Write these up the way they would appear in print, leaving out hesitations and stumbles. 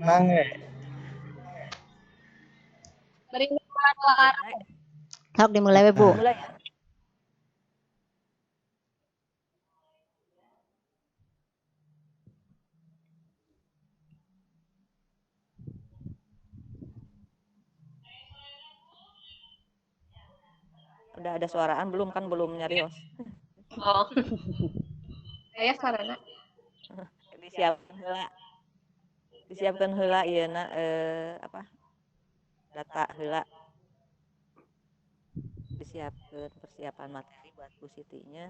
Mangga. Beri dua Sok dimulai we, Bu. Mulai ya. Udah ada suaraan belum kan belum nyarios. Oh. Saya sarana. Disiapkan heula ieu apa? Data heula. Disiapkan persiapan materi buat Bu Sitinya.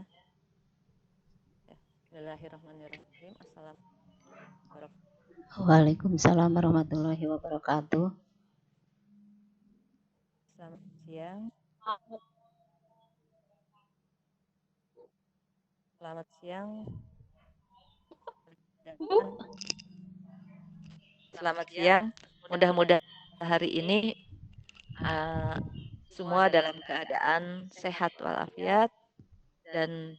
Ya. Bismillahirrahmanirrahim. Assalamualaikum. Waalaikumsalam warahmatullahi wabarakatuh. Selamat siang. Selamat siang. Selamat siang. Mudah-mudahan hari ini semua dalam keadaan sehat walafiat dan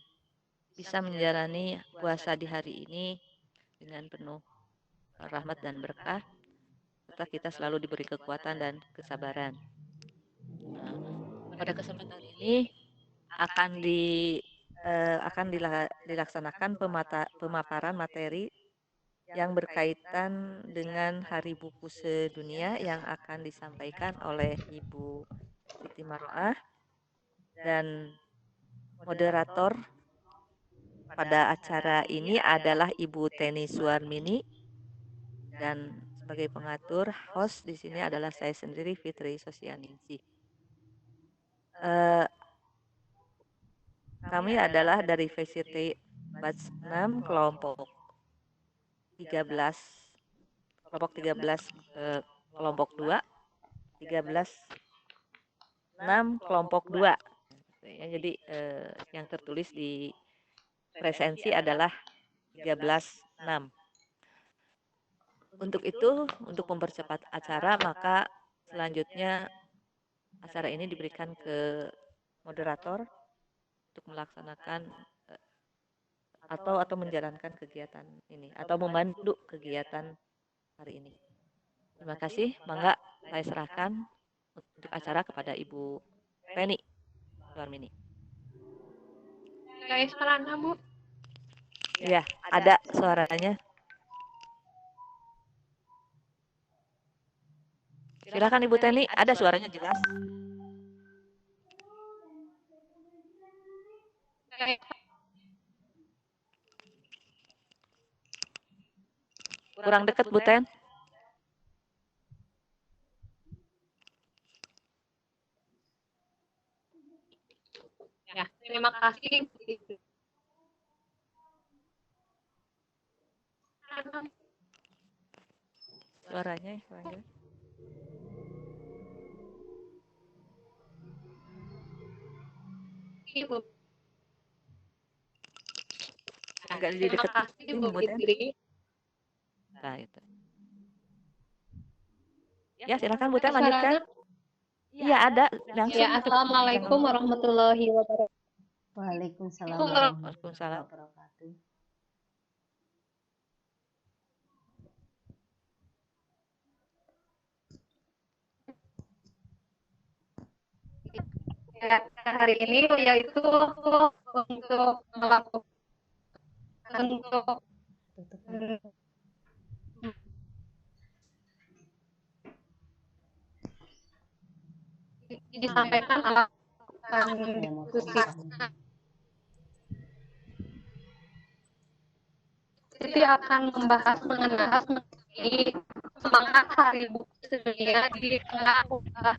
bisa menjalani puasa di hari ini dengan penuh rahmat dan berkah, serta kita selalu diberi kekuatan dan kesabaran. Pada kesempatan ini akan dilaksanakan pemaparan materi yang berkaitan dengan Hari Buku Sedunia yang akan disampaikan oleh Ibu Siti Maroah, dan moderator pada acara ini adalah Ibu Teni Suarmini, dan sebagai pengatur host di sini adalah saya sendiri, Fitri Sosianingsih. Kami adalah dari VCT Batch 6 kelompok 13 kelompok 2, 13 6 kelompok 2. Ya, jadi yang tertulis di presensi adalah 13 6. Untuk itu, untuk mempercepat acara, maka selanjutnya acara ini diberikan ke moderator untuk melaksanakan atau menjalankan kegiatan ini atau membantu kegiatan hari ini. Terima kasih. Mangga saya serahkan untuk acara kepada Ibu Teni Suarmini. Guys, sarana, Bu. Ya, ada suaranya. Silakan Ibu Teni, ada suaranya jelas. Kurang dekat Bu Ten. Ya, terima kasih. Suaranya kurang jelas. Ibu. Agak di dekat Ibu Bu Ten. Fitri. Nah, itu. Ya, silakan Bu Ten lanjutkan. Iya, ada langsung. Ya, Assalamualaikum warahmatullahi wabarakatuh. Waalaikumsalam Waalaikumsalam. wabarakatuh. Ya, hari ini yaitu untuk melakukan disampaikan melakukan diskusi. Jadi akan membahas mengenai semangat Hari Buku Sedunia di tengah ubah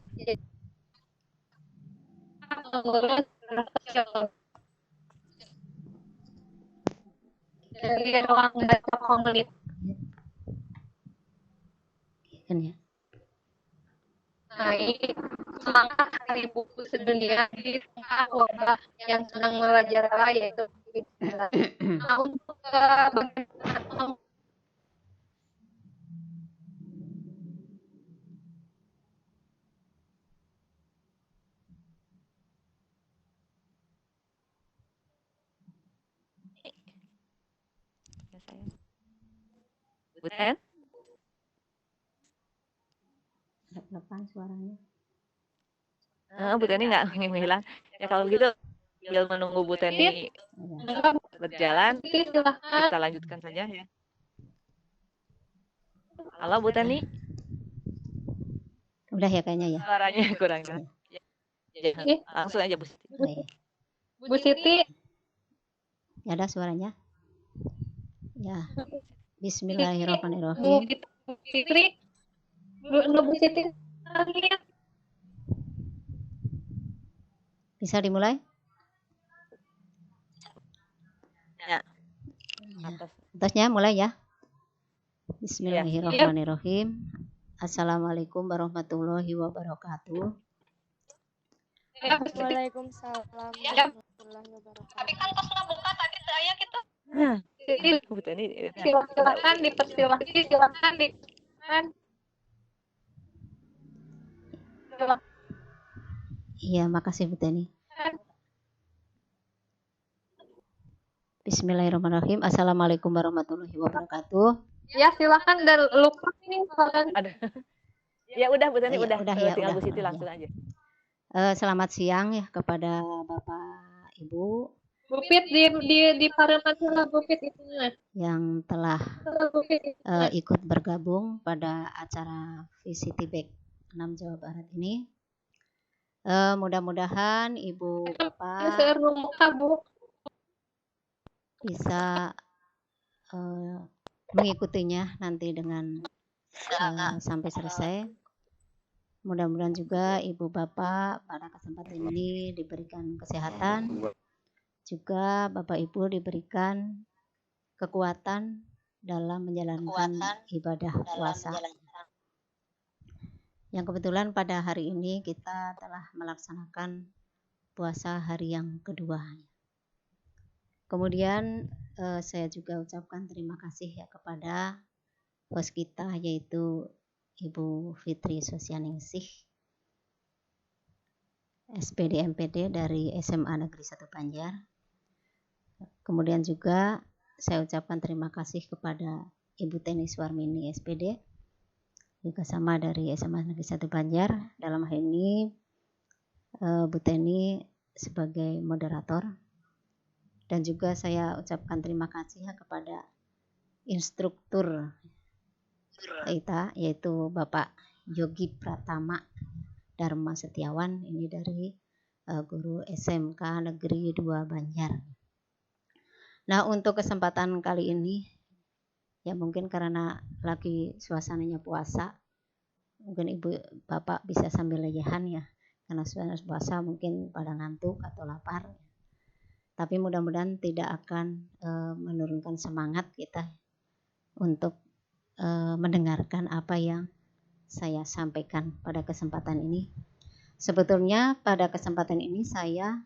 pengurus dari ruang data komunitas. Nah, ini semangat Hari Buku Sedunia di tengah wabah yang sedang merajalela, yaitu COVID-19. Nah, untuk bagaimana Bu Ten? Kapan suaranya? Bu Teni nggak menghilang. Ya kalau begitu sambil menunggu Bu Teni Ya. berjalan, Silahkan. kita lanjutkan saja ya. Halo Bu Teni, Udah ya kayaknya ya. suaranya kurang jelas. Ya, langsung aja Bu Siti. Oh, iya. Bu Siti. Ya ada suaranya. Ya. Bu Bismillahirrahmanirrahim. Fitri. Bu Siti. Bisa dimulai? Ya. Ya. Atasnya mulai ya. Bismillahirrahmanirrahim. Assalamualaikum warahmatullahi wabarakatuh. Waalaikumsalam warahmatullahi wabarakatuh. Tapi kan pas buka tadi saya kita. Bu Teni. Silakan silakan. Iya, makasih Bu Teni. Bismillahirrahmanirrahim. Assalamualaikum warahmatullahi wabarakatuh. Ya silakan dan lupa nih kalian. Ada. Ya udah Bu Teni, udah. Ya, Tinggal udah. Bu Siti langsung aja. Selamat siang ya kepada Bapak Ibu Bu Fit di Parlemen Bu Fit itu yang telah ikut bergabung pada acara VCTBEK 6 Jawa Barat ini. Mudah-mudahan Ibu Bapak bisa mengikutinya nanti dengan sampai selesai. Mudah-mudahan juga Ibu Bapak pada kesempatan ini diberikan kesehatan, juga Bapak Ibu diberikan kekuatan dalam menjalankan ibadah puasa. Yang kebetulan pada hari ini kita telah melaksanakan puasa hari yang kedua. Kemudian saya juga ucapkan terima kasih ya kepada host kita yaitu Ibu Fitri Sosianingsih, SPD MPD dari SMA Negeri 1 Banjar. Kemudian juga saya ucapkan terima kasih kepada Ibu Teni Suarmini SPD, juga sama dari SMA Negeri 1 Banjar. Dalam hal ini Bu Teni sebagai moderator. Dan juga saya ucapkan terima kasih ya kepada instruktur kita yaitu Bapak Yogi Pratama Dharma Setiawan, ini dari guru SMK Negeri 2 Banjar. Nah, untuk kesempatan kali ini ya mungkin karena lagi suasananya puasa, mungkin Ibu Bapak bisa sambil lejehan ya, karena suasana puasa mungkin pada ngantuk atau lapar. Tapi mudah-mudahan tidak akan menurunkan semangat kita untuk mendengarkan apa yang saya sampaikan pada kesempatan ini. Sebetulnya pada kesempatan ini saya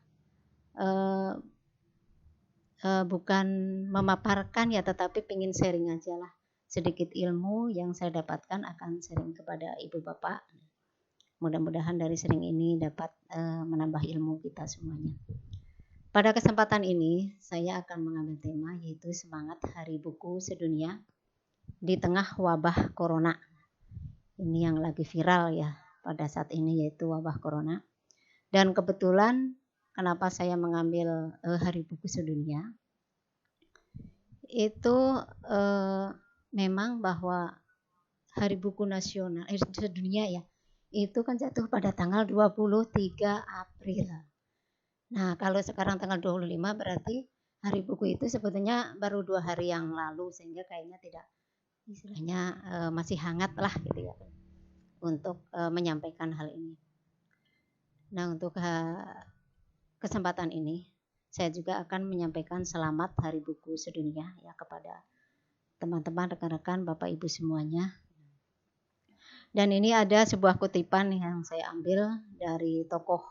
bukan memaparkan ya, tetapi ingin sharing aja lah sedikit ilmu yang saya dapatkan, akan sharing kepada Ibu Bapak. Mudah-mudahan dari sharing ini dapat menambah ilmu kita semuanya. Pada kesempatan ini saya akan mengambil tema yaitu semangat Hari Buku Sedunia di tengah wabah corona. Ini yang lagi viral ya pada saat ini, yaitu wabah corona. Dan kebetulan kenapa saya mengambil Hari Buku Sedunia, itu memang bahwa Hari Buku Nasional Sedunia ya, itu kan jatuh pada tanggal 23 April. Nah, kalau sekarang tanggal 25 berarti Hari Buku itu sebetulnya baru 2 hari yang lalu, sehingga kayaknya tidak, istilahnya masih hangat lah gitu ya untuk menyampaikan hal ini. Nah, untuk kesempatan ini saya juga akan menyampaikan selamat Hari Buku Sedunia ya kepada teman-teman, rekan-rekan, Bapak Ibu semuanya. Dan ini ada sebuah kutipan yang saya ambil dari tokoh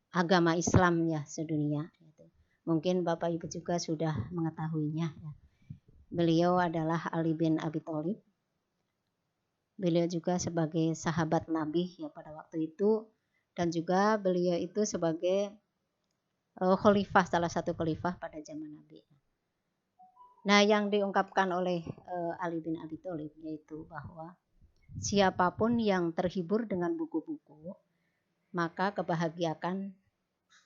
agama Islam ya sedunia. Mungkin Bapak Ibu juga sudah mengetahuinya ya. Beliau adalah Ali bin Abi Thalib. Beliau juga sebagai sahabat Nabi ya pada waktu itu, dan juga beliau itu sebagai khalifah, salah satu khalifah pada zaman Nabi. Nah, yang diungkapkan oleh Ali bin Abi Thalib yaitu bahwa siapapun yang terhibur dengan buku-buku, maka kebahagiaan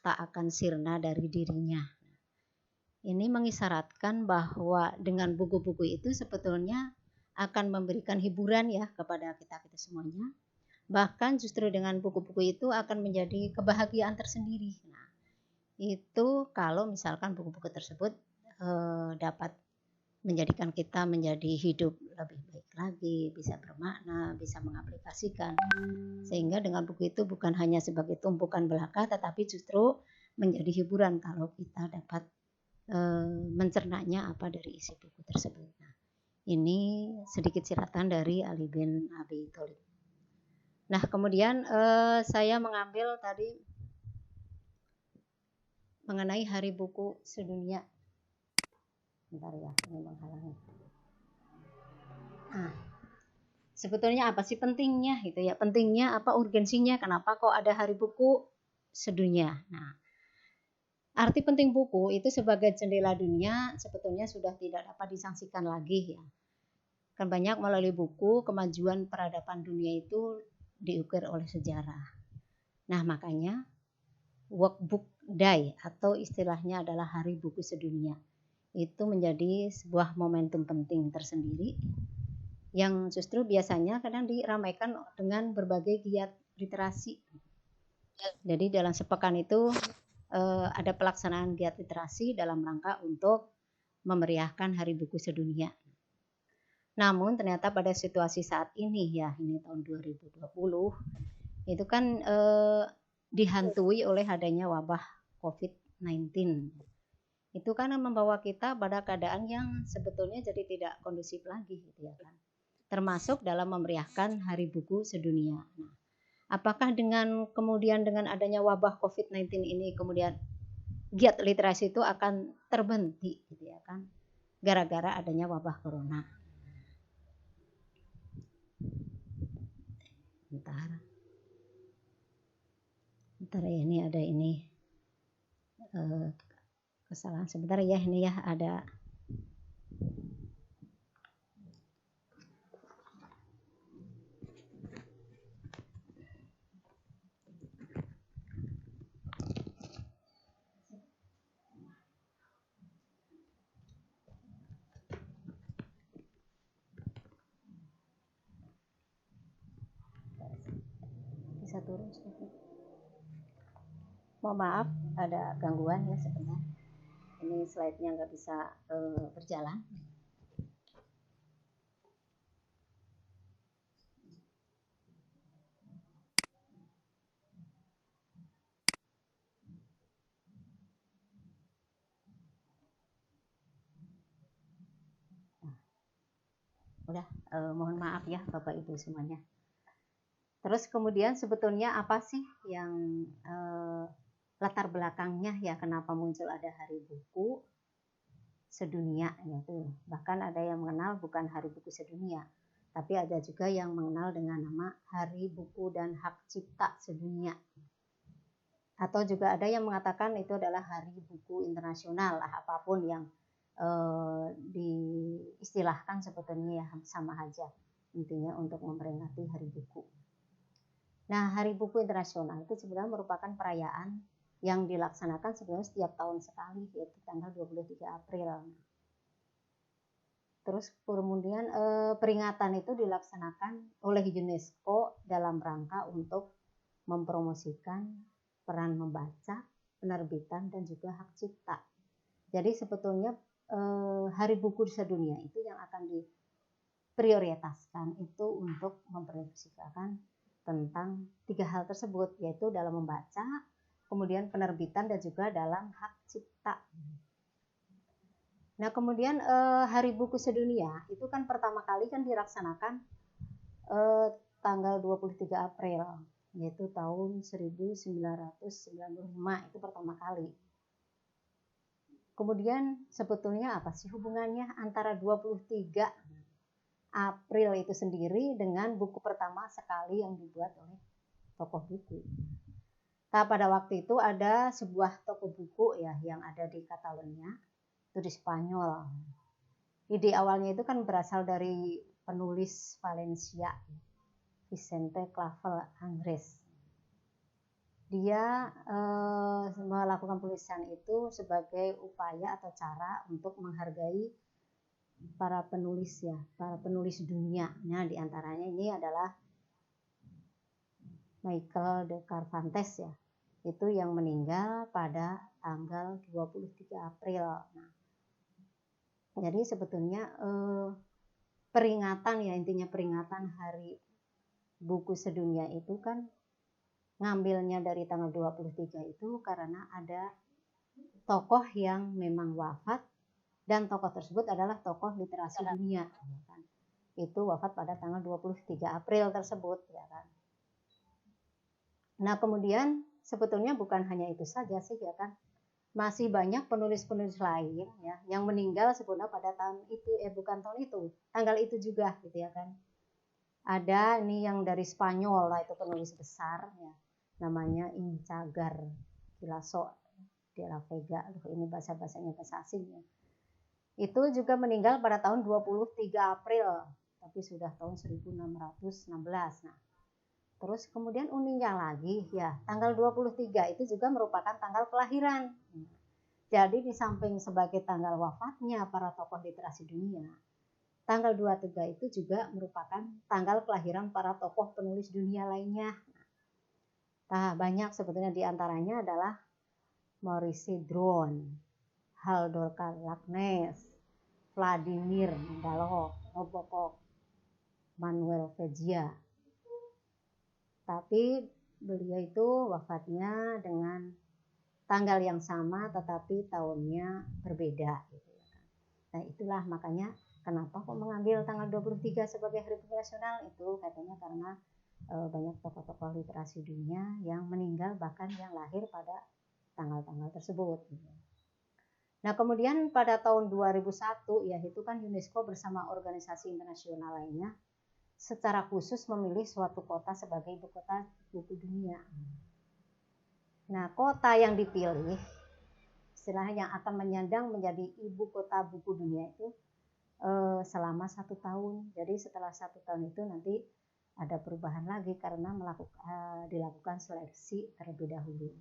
tak akan sirna dari dirinya. Ini mengisyaratkan bahwa dengan buku-buku itu sebetulnya akan memberikan hiburan ya kepada kita semuanya. Bahkan justru dengan buku-buku itu akan menjadi kebahagiaan tersendiri. Nah, itu kalau misalkan buku-buku tersebut dapat menjadikan kita menjadi hidup lebih baik lagi, bisa bermakna, bisa mengaplikasikan. Sehingga dengan buku itu bukan hanya sebagai tumpukan belaka, tetapi justru menjadi hiburan kalau kita dapat mencernanya apa dari isi buku tersebut. Nah, ini sedikit siratan dari Ali bin Abi Thalib. Nah, kemudian saya mengambil tadi mengenai Hari Buku Sedunia. Bentar ya, ini menghalangi. Nah, sebetulnya apa sih pentingnya gitu ya? Pentingnya apa, urgensinya? Kenapa kok ada Hari Buku Sedunia? Nah, arti penting buku itu sebagai jendela dunia sebetulnya sudah tidak dapat disangsikan lagi ya. Kan banyak melalui buku kemajuan peradaban dunia itu diukir oleh sejarah. Nah, makanya Workbook Day atau istilahnya adalah Hari Buku Sedunia itu menjadi sebuah momentum penting tersendiri yang justru biasanya kadang diramaikan dengan berbagai giat literasi. Jadi dalam sepekan itu ada pelaksanaan giat literasi dalam rangka untuk memeriahkan Hari Buku Sedunia. Namun ternyata pada situasi saat ini ya, ini tahun 2020, itu kan dihantui oleh adanya wabah COVID-19. Itu kan membawa kita pada keadaan yang sebetulnya jadi tidak kondusif lagi gitu ya kan. Termasuk dalam memeriahkan Hari Buku Sedunia. Nah, apakah kemudian dengan adanya wabah COVID-19 ini kemudian giat literasi itu akan terhenti gitu ya kan, gara-gara adanya wabah corona. Bentar ya, ini ada kesalahan sebentar ya, ini ya ada bisa turun sedikit. Mohon maaf ada gangguan ya sebentar. Ini slide-nya nggak bisa berjalan. Udah, mohon maaf ya Bapak Ibu semuanya. Terus kemudian sebetulnya apa sih yang latar belakangnya ya kenapa muncul ada Hari Buku Sedunia yaitu. Bahkan ada yang mengenal bukan Hari Buku Sedunia, tapi ada juga yang mengenal dengan nama Hari Buku dan Hak Cipta Sedunia. Atau juga ada yang mengatakan itu adalah Hari Buku Internasional lah, apapun yang diistilahkan sebetulnya ya sama aja intinya untuk memperingati Hari Buku. Nah, Hari Buku Internasional itu sebenarnya merupakan perayaan yang dilaksanakan sebenarnya setiap tahun sekali, yaitu tanggal 23 April. Terus kemudian peringatan itu dilaksanakan oleh UNESCO dalam rangka untuk mempromosikan peran membaca, penerbitan, dan juga hak cipta. Jadi sebetulnya Hari Buku Sedunia itu yang akan diprioritaskan itu untuk mempromosikan tentang 3 hal tersebut, yaitu dalam membaca, kemudian penerbitan, dan juga dalam hak cipta. Nah, kemudian Hari Buku Sedunia itu kan pertama kali kan dilaksanakan tanggal 23 April, yaitu tahun 1995 itu pertama kali. Kemudian sebetulnya apa sih hubungannya antara 23 April itu sendiri dengan buku pertama sekali yang dibuat oleh tokoh buku. Nah, pada waktu itu ada sebuah toko buku ya yang ada di Catalonia, itu di Spanyol. Ide awalnya itu kan berasal dari penulis Valencia. Vicente Clavel Angres. Dia melakukan penulisan itu sebagai upaya atau cara untuk menghargai para penulis ya, para penulis dunia. Nah, diantaranya ini adalah Michael de Cervantes ya, itu yang meninggal pada tanggal 23 April. Nah, jadi sebetulnya peringatan ya, intinya peringatan Hari Buku Sedunia itu kan ngambilnya dari tanggal 23 itu karena ada tokoh yang memang wafat dan tokoh tersebut adalah tokoh literasi dunia ya kan. Itu wafat pada tanggal 23 April tersebut ya kan. Nah, kemudian sebetulnya bukan hanya itu saja sih ya kan. Masih banyak penulis-penulis lain ya yang meninggal sebenarnya pada tahun itu bukan tahun itu, tanggal itu juga gitu ya kan. Ada ini yang dari Spanyol lah, itu penulis besar ya, namanya Incagar Kilaso de la Vega. Ini bahasa-bahasanya bahasa asing ya. Itu juga meninggal pada tahun 23 April, tapi sudah tahun 1616. Nah, terus kemudian uniknya lagi ya, tanggal 23 itu juga merupakan tanggal kelahiran. Jadi di samping sebagai tanggal wafatnya para tokoh literasi dunia, tanggal 23 itu juga merupakan tanggal kelahiran para tokoh penulis dunia lainnya. Nah, banyak sebetulnya, diantaranya adalah Maurice Dron, Haldor Kalaknes, Vladimir Nabokov, Nabokov, Manuel Veggia. Tapi beliau itu wafatnya dengan tanggal yang sama tetapi tahunnya berbeda gitu ya kan. Nah, itulah makanya kenapa kok mengambil tanggal 23 sebagai Hari Buku Nasional, itu katanya karena banyak tokoh-tokoh literasi dunia yang meninggal bahkan yang lahir pada tanggal-tanggal tersebut gitu. Nah, kemudian pada tahun 2001 ya, itu kan UNESCO bersama organisasi internasional lainnya secara khusus memilih suatu kota sebagai ibu kota buku dunia. Nah, kota yang dipilih istilahnya yang akan menyandang menjadi ibu kota buku dunia itu selama 1 tahun. Jadi setelah 1 tahun itu nanti ada perubahan lagi karena dilakukan seleksi terlebih dahulu.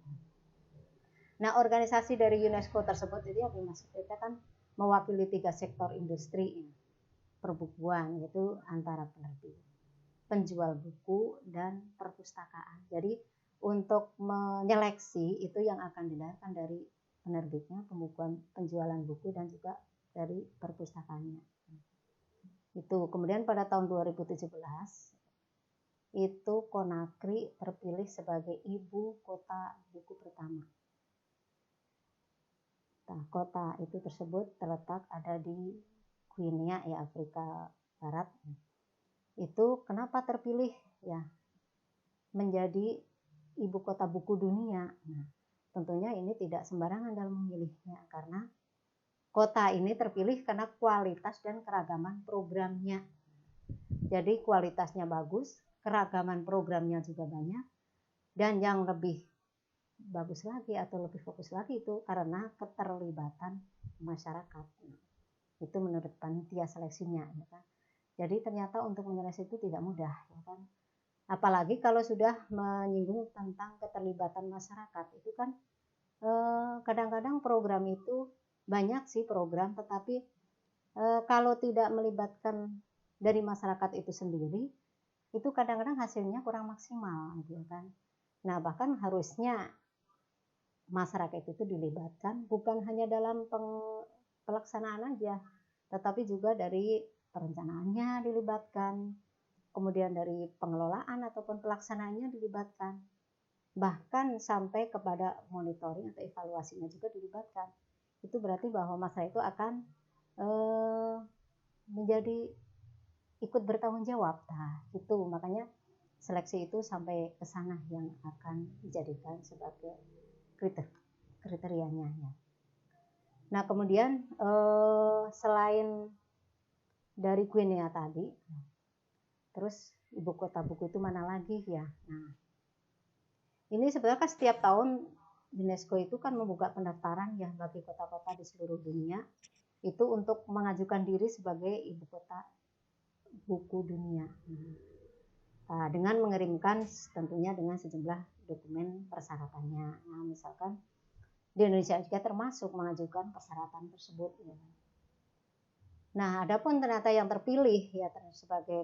Nah, organisasi dari UNESCO tersebut itu yang dimaksud kita kan mewakili 3 sektor industri perbukuan, yaitu antara penerbit, penjual buku, dan perpustakaan. Jadi untuk menyeleksi itu yang akan dilihatkan dari penerbitnya, pembukuan, penjualan buku, dan juga dari perpustakaannya. Itu kemudian pada tahun 2017 itu Conakry terpilih sebagai ibu kota buku pertama. Nah, kota itu tersebut terletak ada di Guinea ya, Afrika Barat. Itu kenapa terpilih ya menjadi ibu kota buku dunia? Nah, tentunya ini tidak sembarangan dalam memilihnya karena kota ini terpilih karena kualitas dan keragaman programnya. Jadi kualitasnya bagus, keragaman programnya juga banyak, dan yang lebih bagus lagi atau lebih fokus lagi itu karena keterlibatan masyarakat. Itu menurut panitia seleksinya ya kan. Jadi ternyata untuk menyeleksi itu tidak mudah ya kan. Apalagi kalau sudah menyinggung tentang keterlibatan masyarakat, itu kan kadang-kadang program itu banyak sih program, tetapi kalau tidak melibatkan dari masyarakat itu sendiri, itu kadang-kadang hasilnya kurang maksimal gitu kan. Nah, bahkan harusnya masyarakat itu dilibatkan bukan hanya dalam pelaksanaan aja, tetapi juga dari perencanaannya dilibatkan, kemudian dari pengelolaan ataupun pelaksanaannya dilibatkan, bahkan sampai kepada monitoring atau evaluasinya juga dilibatkan. Itu berarti bahwa masyarakat itu akan menjadi ikut bertanggung jawab. Nah, itu makanya seleksi itu sampai ke sana yang akan dijadikan sebagai kriterianya. Nah, kemudian selain dari Guinea tadi, terus ibu kota buku itu mana lagi ya? Nah, ini sebenarnya kan setiap tahun UNESCO itu kan membuka pendaftaran ya bagi kota-kota di seluruh dunia itu untuk mengajukan diri sebagai ibu kota buku dunia. Nah, dengan mengirimkan tentunya dengan sejumlah dokumen persyaratannya. Nah, misalkan di Indonesia juga termasuk mengajukan persyaratan tersebut. Ya. Nah, adapun ternyata yang terpilih ya sebagai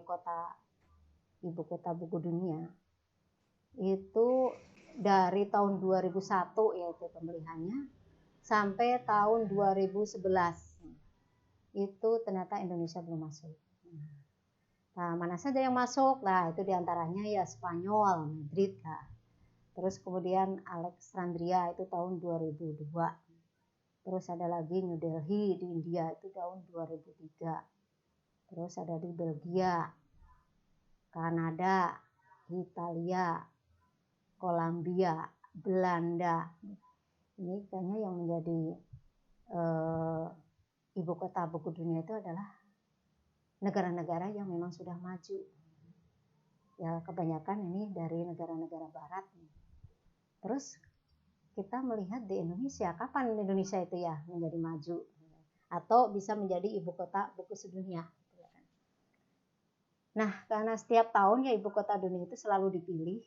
ibu kota buku dunia itu dari tahun 2001 yaitu pemilihannya sampai tahun 2011 itu ternyata Indonesia belum masuk. Nah, mana saja yang masuk? Nah, itu diantaranya ya Spanyol, Madrid. Nah. Terus kemudian Alexandria itu tahun 2002. Terus ada lagi New Delhi di India itu tahun 2003. Terus ada di Belgia, Kanada, Italia, Kolombia, Belanda. Ini kayaknya yang menjadi ibu kota buku dunia itu adalah negara-negara yang memang sudah maju. Ya kebanyakan ini dari negara-negara barat. Terus kita melihat di Indonesia, kapan Indonesia itu ya menjadi maju atau bisa menjadi ibu kota buku sedunia. Nah, karena setiap tahun ya ibu kota dunia itu selalu dipilih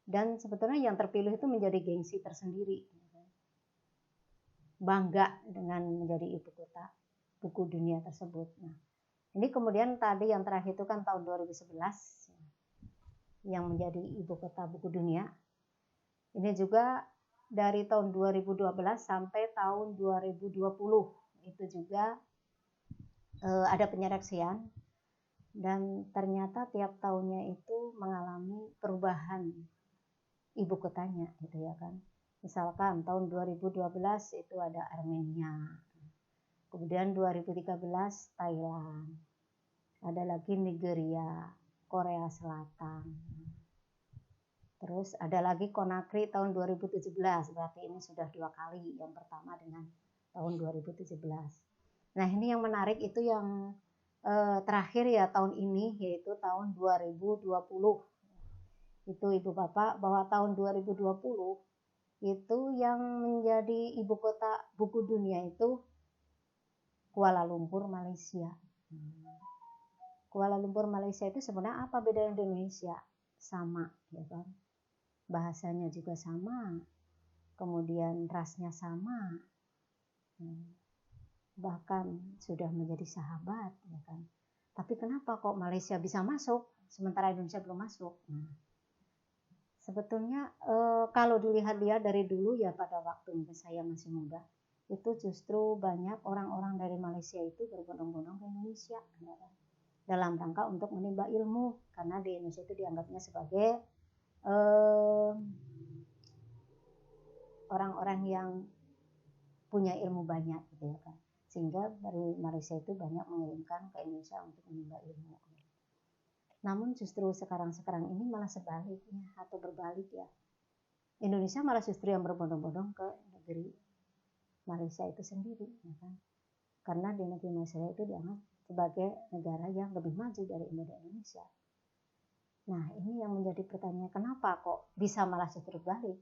dan sebetulnya yang terpilih itu menjadi gengsi tersendiri. Bangga dengan menjadi ibu kota buku dunia tersebut. Nah, ini kemudian tadi yang terakhir itu kan tahun 2011 yang menjadi ibu kota buku dunia. Ini juga dari tahun 2012 sampai tahun 2020 itu juga ada penyeleksian dan ternyata tiap tahunnya itu mengalami perubahan ibu kotanya gitu ya kan. Misalkan tahun 2012 itu ada Armenia. Kemudian 2013 Thailand. Ada lagi Nigeria, Korea Selatan. Terus ada lagi Conakry tahun 2017, berarti ini sudah 2 kali. Yang pertama dengan tahun 2017. Nah ini yang menarik itu yang terakhir ya tahun ini yaitu tahun 2020. Itu Ibu Bapak bahwa tahun 2020 itu yang menjadi ibu kota buku dunia itu Kuala Lumpur, Malaysia. Kuala Lumpur, Malaysia itu sebenarnya apa beda Indonesia? Sama, ya kan? Bahasanya juga sama, kemudian rasnya sama, bahkan sudah menjadi sahabat, ya kan? Tapi kenapa kok Malaysia bisa masuk, sementara Indonesia belum masuk? Nah, sebetulnya kalau dilihat-lihat dari dulu ya pada waktu saya masih muda, itu justru banyak orang-orang dari Malaysia itu berbondong-bondong ke Indonesia, ya kan? Dalam rangka untuk menimba ilmu, karena di Indonesia itu dianggapnya sebagai orang-orang yang punya ilmu banyak gitu ya kan, sehingga dari Malaysia itu banyak mengirimkan ke Indonesia untuk menimba ilmu. Namun justru sekarang ini malah sebaliknya atau berbalik ya, Indonesia malah justru yang berbondong-bondong ke negeri Malaysia itu sendiri, ya kan? Karena di negeri Malaysia itu dianggap sebagai negara yang lebih maju dari Indonesia. Nah, ini yang menjadi pertanyaan, kenapa kok bisa malah justru balik?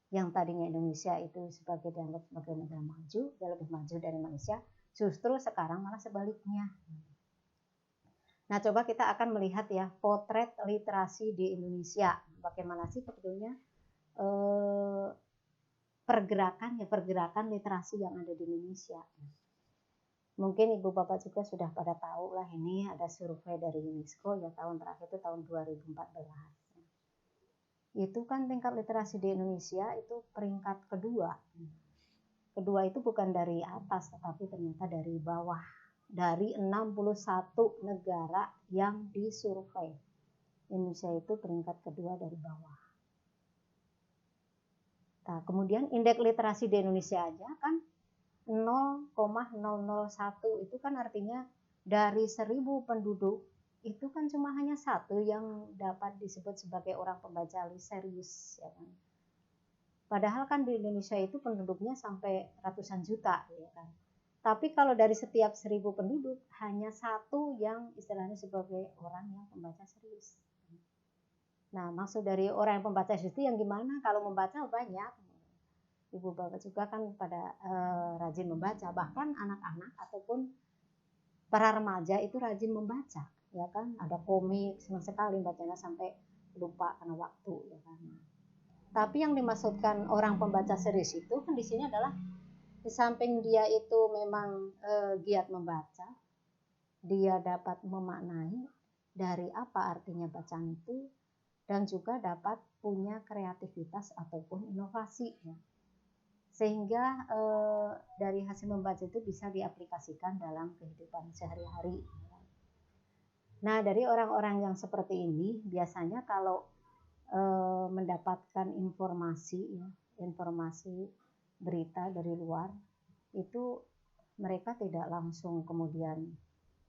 Yang tadinya Indonesia itu dianggap sebagai negara maju, dia lebih maju dari Malaysia, justru sekarang malah sebaliknya. Nah, coba kita akan melihat ya potret literasi di Indonesia. Bagaimana sih sebetulnya pergerakan literasi yang ada di Indonesia. Mungkin Ibu Bapak juga sudah pada tahu lah, ini ada survei dari UNESCO ya tahun terakhir itu tahun 2014. Itu kan tingkat literasi di Indonesia itu peringkat kedua. Kedua itu bukan dari atas tetapi ternyata dari bawah. Dari 61 negara yang disurvei, Indonesia itu peringkat kedua dari bawah. Nah, kemudian indeks literasi di Indonesia aja kan 0,001, itu kan artinya dari 1000 penduduk itu kan cuma hanya 1 yang dapat disebut sebagai orang pembaca serius, ya kan? Padahal kan di Indonesia itu penduduknya sampai ratusan juta, ya kan? Tapi kalau dari setiap 1000 penduduk hanya 1 yang istilahnya sebagai orang yang pembaca serius. Nah, maksud dari orang yang pembaca serius itu yang gimana? Kalau membaca banyak. Ibu Bapak juga kan pada rajin membaca, bahkan anak-anak ataupun para remaja itu rajin membaca. ya kan, ada komik, senang sekali bacanya sampai lupa karena waktu, ya kan. Tapi yang dimaksudkan orang pembaca serius itu kan di sini adalah di samping dia itu memang giat membaca, dia dapat memaknai dari apa artinya bacaan itu, dan juga dapat punya kreativitas ataupun inovasi, ya. Sehingga dari hasil membaca itu bisa diaplikasikan dalam kehidupan sehari-hari. Nah, dari orang-orang yang seperti ini biasanya kalau mendapatkan informasi, ya, informasi berita dari luar, itu mereka tidak langsung kemudian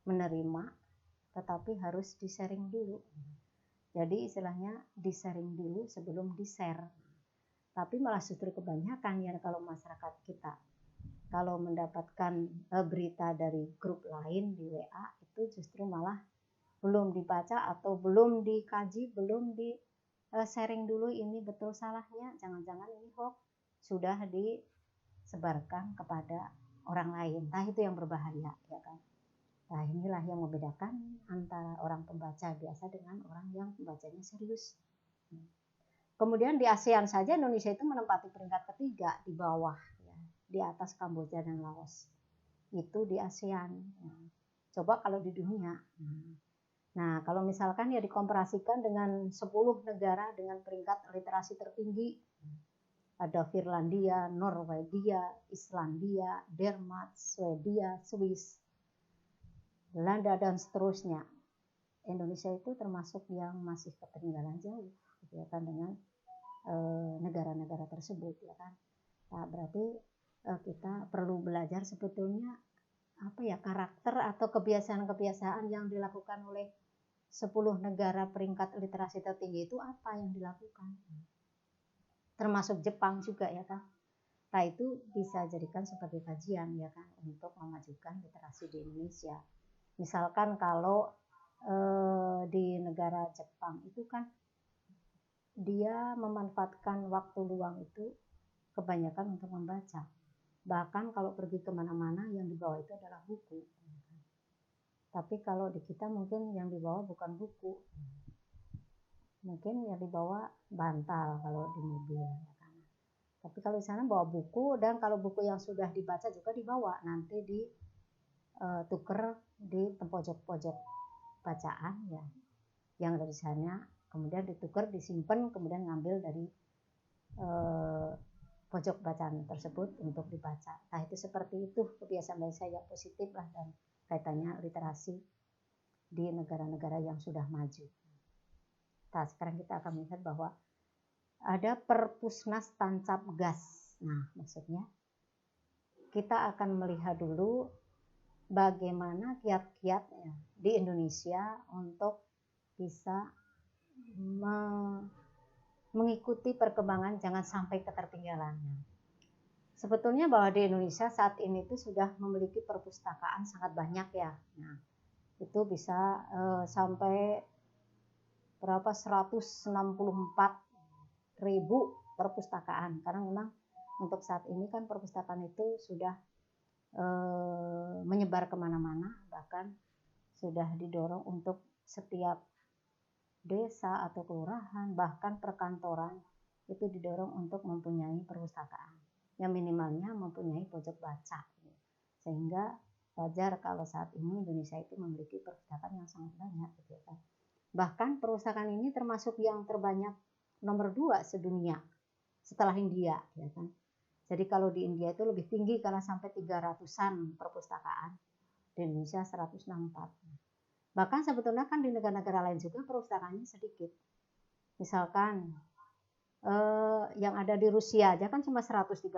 menerima, tetapi harus di-sharing dulu. Jadi istilahnya di-sharing dulu sebelum di-share. Tapi malah justru kebanyakan ya kalau masyarakat kita, kalau mendapatkan berita dari grup lain di WA, itu justru malah belum dibaca atau belum dikaji, belum di-sharing dulu ini betul salahnya, jangan-jangan ini hoax, sudah disebarkan kepada orang lain. Nah, itu yang berbahaya, ya kan. Nah, inilah yang membedakan antara orang pembaca biasa dengan orang yang pembacanya serius. Kemudian di ASEAN saja Indonesia itu menempati peringkat ketiga di bawah, ya, di atas Kamboja dan Laos. Itu di ASEAN. Coba kalau di dunia. Nah, kalau misalkan ya dikomparasikan dengan 10 negara dengan peringkat literasi tertinggi. Ada Finlandia, Norwegia, Islandia, Denmark, Swedia, Swiss, Belanda, dan seterusnya. Indonesia itu termasuk yang masih ketinggalan jauh, ya kan, dengan negara-negara tersebut, ya kan. Nah, berarti kita perlu belajar sebetulnya apa ya, karakter atau kebiasaan-kebiasaan yang dilakukan oleh 10 negara peringkat literasi tertinggi itu apa yang dilakukan. Termasuk Jepang juga, ya kan. Nah, itu bisa jadikan sebagai kajian, ya kan, untuk memajukan literasi di Indonesia. Misalkan kalau di negara Jepang itu kan dia memanfaatkan waktu luang itu kebanyakan untuk membaca. Bahkan kalau pergi kemana-mana yang dibawa itu adalah buku. Tapi kalau di kita mungkin yang dibawa bukan buku, mungkin yang dibawa bantal kalau di mobil, ya kan. Tapi kalau di sana bawa buku, dan kalau buku yang sudah dibaca juga dibawa, nanti dituker di pojok-pojok bacaan, ya, yang dari sana kemudian ditukar, disimpan, kemudian ngambil dari pojok bacaan tersebut untuk dibaca. Nah, itu seperti itu kebiasaan saya yang positif lah, dan kaitannya literasi di negara-negara yang sudah maju. Nah, sekarang kita akan melihat bahwa ada Perpusnas tancap gas. Nah, maksudnya kita akan melihat dulu bagaimana kiat-kiat di Indonesia untuk bisa mengikuti perkembangan, jangan sampai ketertinggalan. Sebetulnya bahwa di Indonesia saat ini itu sudah memiliki perpustakaan sangat banyak, ya. Nah, itu bisa sampai berapa, 164.000 perpustakaan, karena memang untuk saat ini kan perpustakaan itu sudah menyebar kemana-mana, bahkan sudah didorong untuk setiap desa atau kelurahan, bahkan perkantoran itu didorong untuk mempunyai perpustakaan yang minimalnya mempunyai pojok baca, sehingga wajar kalau saat ini Indonesia itu memiliki perpustakaan yang sangat banyak, gitu kan. Bahkan perpustakaan ini termasuk yang terbanyak nomor 2 sedunia setelah India, ya kan. Jadi kalau di India itu lebih tinggi karena sampai 300-an perpustakaan, di Indonesia 164. Bahkan sebetulnya kan di negara-negara lain juga perpustakaannya sedikit. Misalkan yang ada di Rusia aja kan cuma 113.000.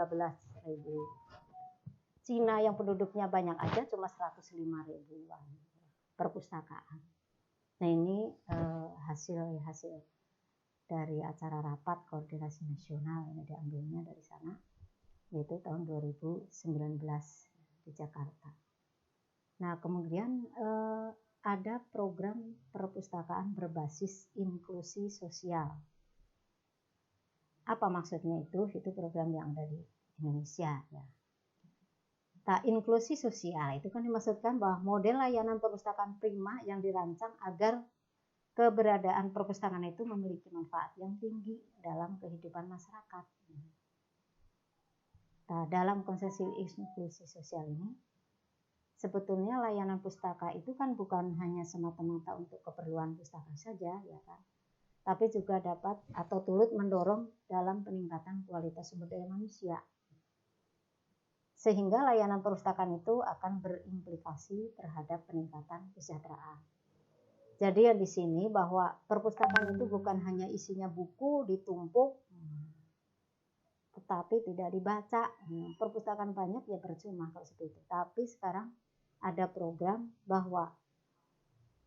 Cina yang penduduknya banyak aja cuma 105.000-an perpustakaan. Nah, ini hasil dari acara rapat koordinasi nasional yang diambilnya dari sana, yaitu tahun 2019 di Jakarta. Nah, kemudian ada program perpustakaan berbasis inklusi sosial. Apa maksudnya itu? Itu program yang ada di Indonesia, ya. inklusi sosial itu kan dimaksudkan bahwa model layanan perpustakaan prima yang dirancang agar keberadaan perpustakaan itu memiliki manfaat yang tinggi dalam kehidupan masyarakat. Nah, dalam konsepsi inklusi sosial ini, sebetulnya layanan pustaka itu kan bukan hanya semata-mata untuk keperluan pustaka saja, ya kan, tapi juga dapat atau turut mendorong dalam peningkatan kualitas sumber daya manusia. Sehingga layanan perpustakaan itu akan berimplikasi terhadap peningkatan kesejahteraan. Jadi yang di sini bahwa perpustakaan itu bukan hanya isinya buku ditumpuk, tetapi tidak dibaca. Perpustakaan banyak ya percuma kalau seperti itu. Tapi sekarang ada program bahwa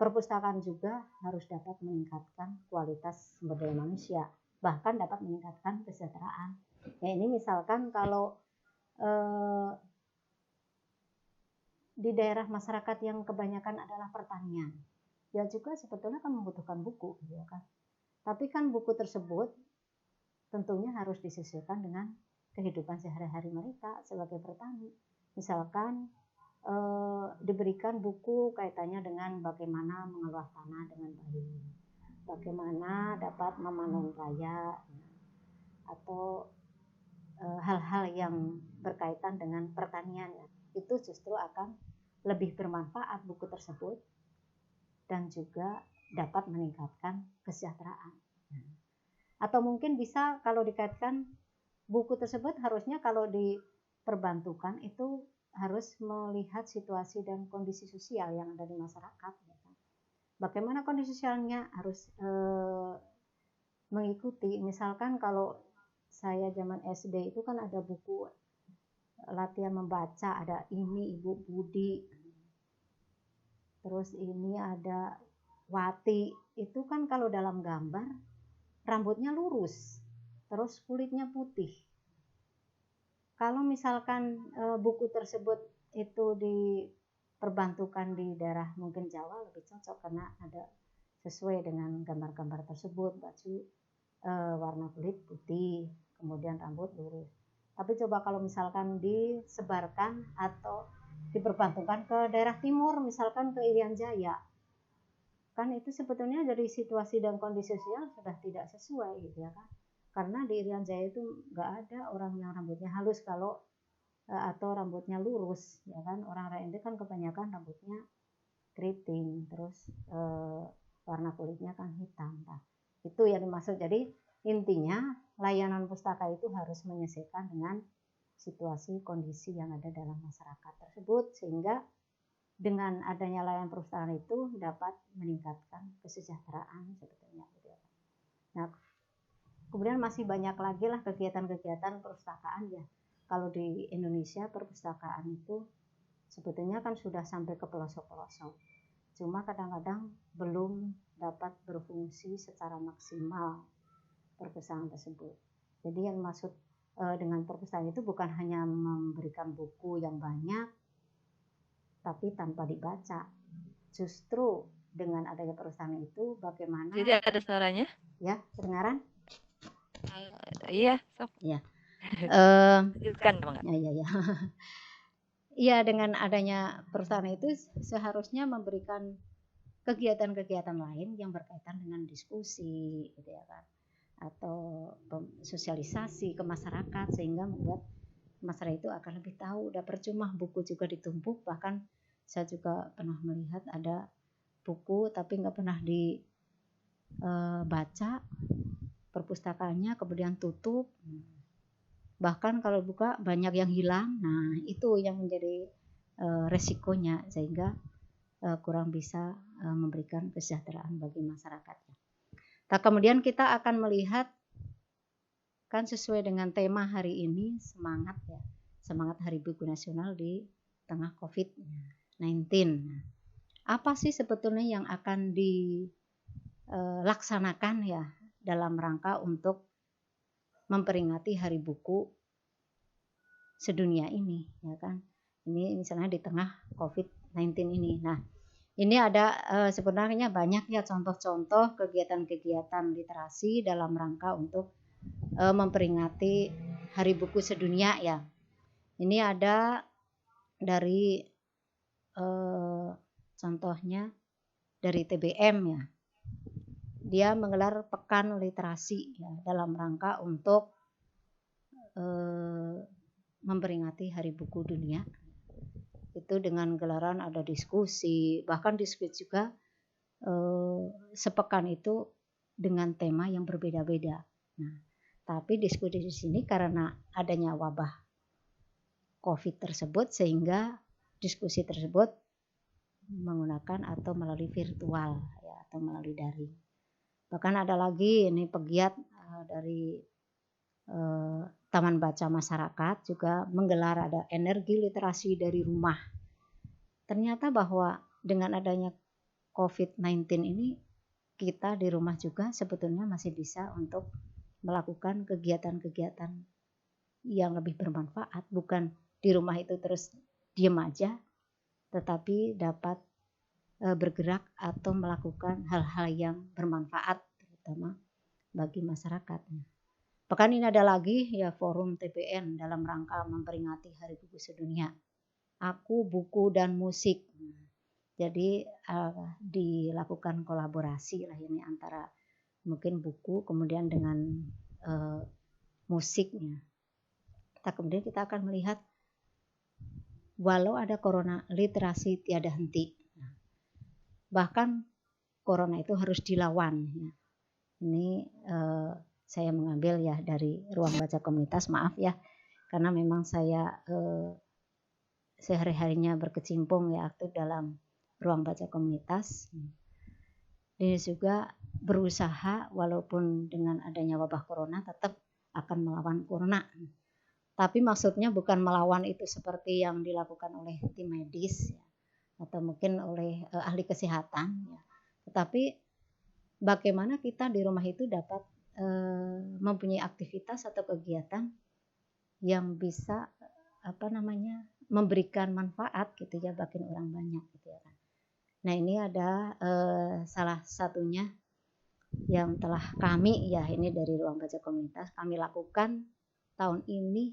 perpustakaan juga harus dapat meningkatkan kualitas sumber daya manusia, bahkan dapat meningkatkan kesejahteraan. Ya ini misalkan kalau di daerah masyarakat yang kebanyakan adalah pertanian, ya juga sebetulnya kan membutuhkan buku, ya kan. Tapi kan buku tersebut tentunya harus disesuaikan dengan kehidupan sehari-hari mereka sebagai petani. Misalkan diberikan buku kaitannya dengan bagaimana mengelola tanah dengan baik, bagaimana dapat memanen raya, atau hal-hal yang berkaitan dengan pertanian, itu justru akan lebih bermanfaat buku tersebut dan juga dapat meningkatkan kesejahteraan. Atau mungkin bisa kalau dikaitkan buku tersebut harusnya kalau diperbantukan itu harus melihat situasi dan kondisi sosial yang ada di masyarakat. Bagaimana kondisi sosialnya harus mengikuti. Misalkan kalau saya zaman SD itu kan ada buku latihan membaca, ada ini Ibu Budi, terus ini ada Wati. Itu kan kalau dalam gambar rambutnya lurus, terus kulitnya putih. Kalau misalkan buku tersebut itu diperbantukan di daerah mungkin Jawa lebih cocok karena ada sesuai dengan gambar-gambar tersebut, baju warna kulit putih, kemudian rambut lurus. Tapi coba kalau misalkan disebarkan atau diperbantukan ke daerah timur, misalkan ke Irian Jaya, kan itu sebetulnya dari situasi dan kondisi sosial sudah tidak sesuai gitu ya kan. Karena di Irian Jaya itu nggak ada orang yang rambutnya halus kalau atau rambutnya lurus ya kan. Orang itu kan kebanyakan rambutnya keriting, terus warna kulitnya kan hitam. Nah, itu yang dimaksud. Jadi intinya layanan pustaka itu harus menyesuaikan dengan situasi kondisi yang ada dalam masyarakat tersebut, sehingga dengan adanya layanan perpustakaan itu dapat meningkatkan kesejahteraan sebetulnya. Nah, kemudian masih banyak lagi lah kegiatan-kegiatan perpustakaan ya. Kalau di Indonesia perpustakaan itu sebetulnya kan sudah sampai ke pelosok-pelosok. Cuma kadang-kadang belum dapat berfungsi secara maksimal perpustakaan tersebut. Jadi yang maksud dengan perpustakaan itu bukan hanya memberikan buku yang banyak, tapi tanpa dibaca. Justru dengan adanya perpustakaan itu bagaimana? Jadi ada suaranya? Ya, kedengaran? Iya, sok. Ya. Lanjutkan, Bang. Ya. Iya, dengan adanya perpustakaan itu seharusnya memberikan kegiatan-kegiatan lain yang berkaitan dengan diskusi, gitu ya kan, atau sosialisasi ke masyarakat sehingga membuat masyarakat itu akan lebih tahu. Udah percuma buku juga ditumpuk, bahkan saya juga pernah melihat ada buku tapi nggak pernah dibaca, perpustakaannya kemudian tutup. Bahkan kalau buka banyak yang hilang. Nah, itu yang menjadi resikonya sehingga kurang bisa memberikan kesejahteraan bagi masyarakatnya. Nah, kemudian kita akan melihat kan sesuai dengan tema hari ini, semangat ya. Semangat Hari Buku Nasional di tengah COVID-19. Apa sih sebetulnya yang akan dilaksanakan ya dalam rangka untuk memperingati Hari Buku sedunia ini, ya kan? Ini misalnya di tengah COVID-19 ini. Nah, ini ada sebenarnya banyak ya contoh-contoh kegiatan-kegiatan literasi dalam rangka untuk memperingati Hari Buku Sedunia ya. Ini ada dari contohnya dari TBM ya, dia menggelar pekan literasi ya, dalam rangka untuk memperingati Hari Buku Dunia. Itu dengan gelaran ada diskusi, bahkan diskusi juga sepekan itu dengan tema yang berbeda-beda. Nah, tapi diskusi di sini karena adanya wabah COVID tersebut, sehingga diskusi tersebut menggunakan atau melalui virtual ya, atau melalui daring. Bahkan ada lagi ini pegiat dari Taman Baca Masyarakat juga menggelar ada energi literasi dari rumah. Ternyata bahwa dengan adanya COVID-19 ini, kita di rumah juga sebetulnya masih bisa untuk melakukan kegiatan-kegiatan yang lebih bermanfaat. Bukan di rumah itu terus diem aja, tetapi dapat bergerak atau melakukan hal-hal yang bermanfaat, terutama bagi masyarakat. Pekan ini ada lagi ya forum TBN dalam rangka memperingati Hari Buku Sedunia. Aku, buku, dan musik. Jadi dilakukan kolaborasi lah ini antara mungkin buku kemudian dengan musiknya. Kemudian kita akan melihat walau ada corona, literasi tiada henti. Bahkan corona itu harus dilawan. Ini saya mengambil ya dari Ruang Baca Komunitas, maaf ya, karena memang saya sehari-harinya berkecimpung ya aktif dalam Ruang Baca Komunitas. Ini juga berusaha walaupun dengan adanya wabah corona tetap akan melawan corona. Tapi maksudnya bukan melawan itu seperti yang dilakukan oleh tim medis ya, atau mungkin oleh ahli kesehatan ya. Tetapi bagaimana kita di rumah itu dapat mempunyai aktivitas atau kegiatan yang bisa memberikan manfaat gitu ya bagi orang banyak gitu ya. Nah, ini ada salah satunya yang telah kami ya ini dari Ruang Baca Komunitas kami lakukan tahun ini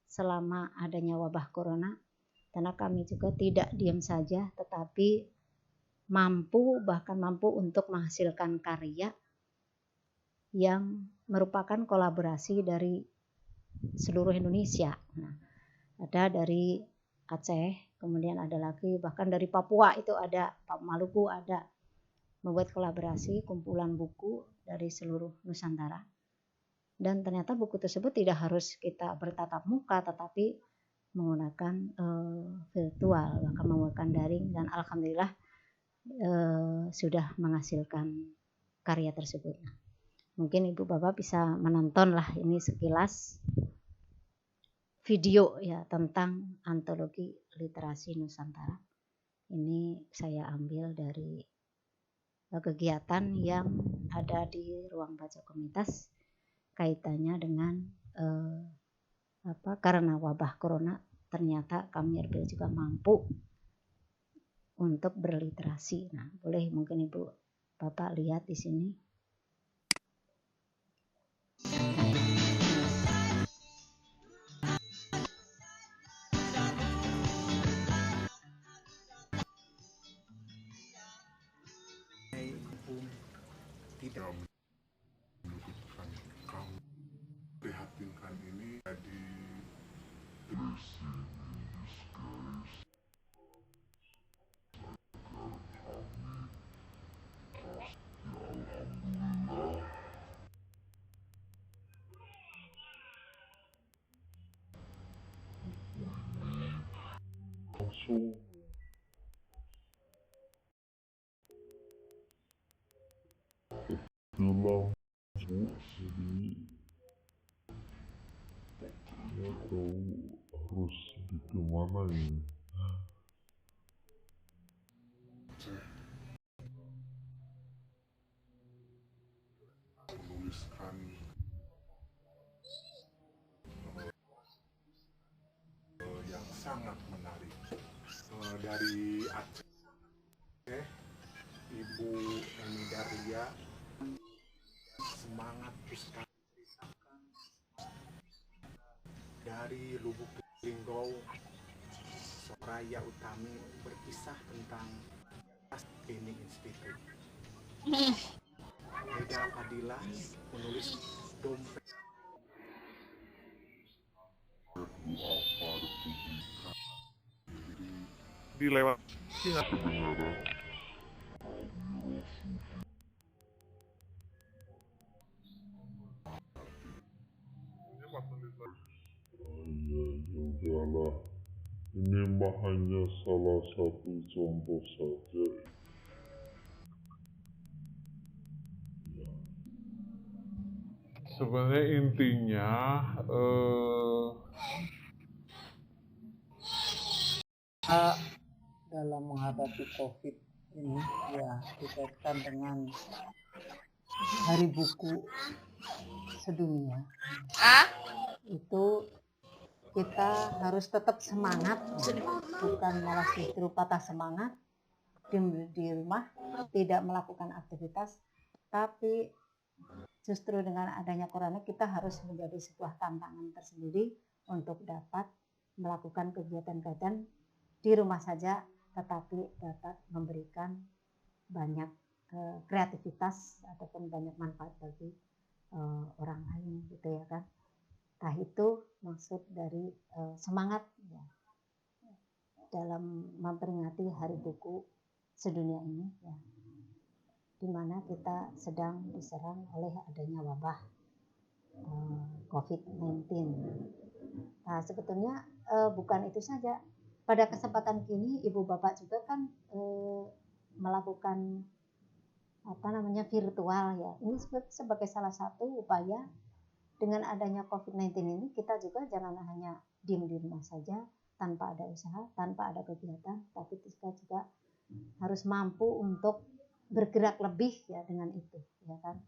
selama adanya wabah corona, karena kami juga tidak diam saja tetapi bahkan mampu untuk menghasilkan karya yang merupakan kolaborasi dari seluruh Indonesia. Nah, ada dari Aceh, kemudian ada lagi bahkan dari Papua itu ada, Maluku ada, membuat kolaborasi kumpulan buku dari seluruh Nusantara. Dan ternyata buku tersebut tidak harus kita bertatap muka, tetapi menggunakan virtual, bahkan menggunakan daring, dan alhamdulillah sudah menghasilkan karya tersebut. Mungkin Ibu Bapak bisa menonton lah ini sekilas video ya tentang antologi literasi Nusantara. Ini saya ambil dari kegiatan yang ada di Ruang Baca Komunitas kaitannya dengan karena wabah corona ternyata kami RBL juga mampu untuk berliterasi. Nah, boleh mungkin Ibu Bapak lihat di sini. Tidak menunjukkan kamu prihatinkan ini jadi blessing in disguise agar kami ya alhamdulillah buku ini langsung dalam Bu, jadi ya tahu harus gimana ini. Menuliskan yang sangat menarik dari Aceh, Ibu Eni Darlia, semangat pustaka dari Lubuk Linggau, Raya Utami berkisah tentang ini institut. Eda Fadilah menulis dompet dilewat Ya udahlah, ini mah hanya salah satu contoh saja. Sebenarnya intinya dalam menghadapi COVID ini ya dikaitkan dengan Hari Buku Sedunia, itu kita harus tetap semangat, bukan malah justru patah semangat di rumah, tidak melakukan aktivitas, tapi justru dengan adanya corona kita harus menjadi sebuah tantangan tersendiri untuk dapat melakukan kegiatan-kegiatan di rumah saja, tetapi dapat memberikan banyak kreativitas ataupun banyak manfaat bagi orang lain, gitu ya kan. Nah, itu maksud dari semangat ya, dalam memperingati Hari Buku Sedunia ini ya, di mana kita sedang diserang oleh adanya wabah COVID-19. Nah, sebetulnya bukan itu saja. Pada kesempatan kini Ibu Bapak juga kan melakukan virtual ya. Ini sebagai salah satu upaya dengan adanya COVID-19 ini, kita juga jangan hanya diem di rumah saja tanpa ada usaha, tanpa ada kegiatan, tapi kita juga harus mampu untuk bergerak lebih ya dengan itu, ya kan.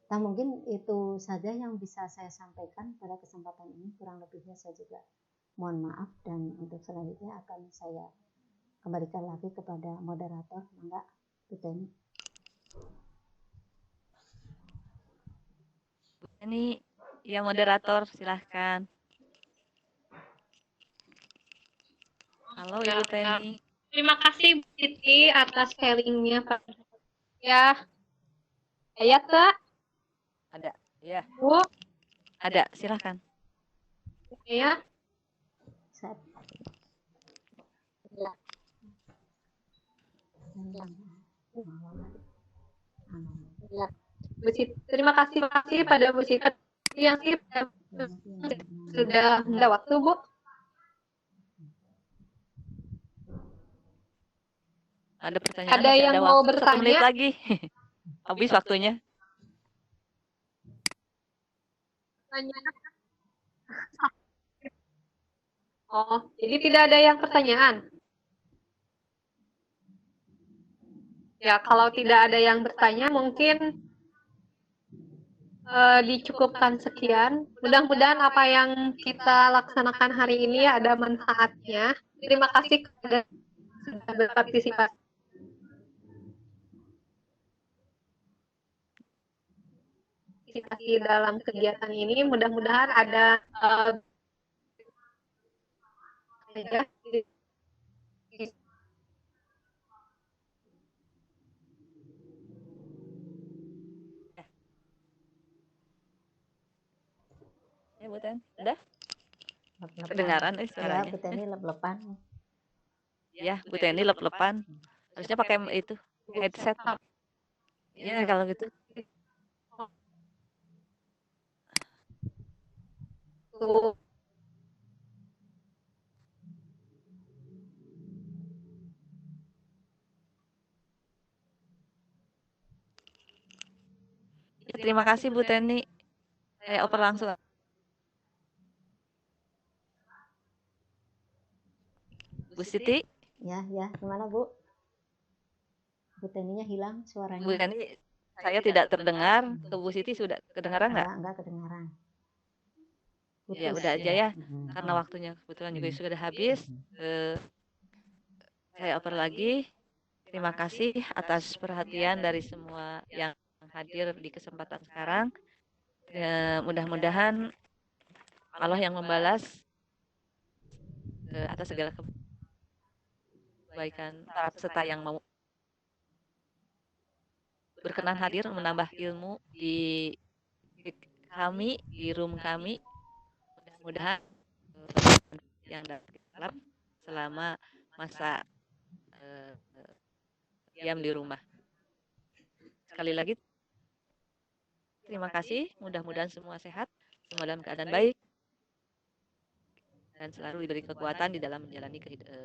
Nah, mungkin itu saja yang bisa saya sampaikan pada kesempatan ini. Kurang lebihnya saya juga mohon maaf, dan untuk selanjutnya akan saya kembalikan lagi kepada moderator. Enggak, Bu Teni. Ini ya moderator, silahkan. Halo Ibu Teni. Terima kasih Bu Siti atas sharingnya Pak. Ya, ya Kak. Ada, ya. Bu, Ada, silahkan. ya. Ya. Bu Siti, terima kasih pada Bu Siti yang sudah ada waktu, Bu. Ada pertanyaan? Ada yang mau waktu, bertanya? 1 menit lagi. Habis waktunya. Oh, jadi tidak ada yang pertanyaan? Ya, kalau tidak ada yang bertanya, mungkin dicukupkan sekian. Mudah-mudahan apa yang kita laksanakan hari ini ada manfaatnya. Terima kasih kepada sudah berpartisipasi dalam kegiatan ini. Mudah-mudahan ada Ya Bu Ten, udah? Kedengaran suaranya. Ya, Bu Teni lep-lepan. Ya, Bu Teni lep-lepan. Harusnya pakai itu headset. Ya, kalau gitu. Terima kasih Bu Teni. Saya oper langsung. Bu Siti? Ya, gimana Bu? Bu Teninya hilang suaranya. Bu Teni, saya tidak terdengar. Ke Bu Siti sudah kedengaran nggak? Enggak kedengaran. Putus, ya udah aja ya, Mm-hmm. karena waktunya kebetulan juga sudah habis. Saya oper lagi. Terima kasih atas perhatian dari semua yang hadir di kesempatan sekarang. Mudah-mudahan Allah yang membalas atas segala kebaikan para peserta yang mau berkenan hadir menambah ilmu di kami, di room kami. Mudah-mudahan yang dapat selama masa diam di rumah. Sekali lagi, terima kasih. Mudah-mudahan semua sehat, semua dalam keadaan baik, dan selalu diberi kekuatan di dalam menjalani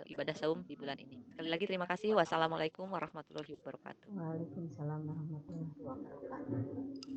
ibadah saum di bulan ini. Sekali lagi terima kasih. Wassalamualaikum warahmatullahi wabarakatuh. Waalaikumsalam warahmatullahi wabarakatuh.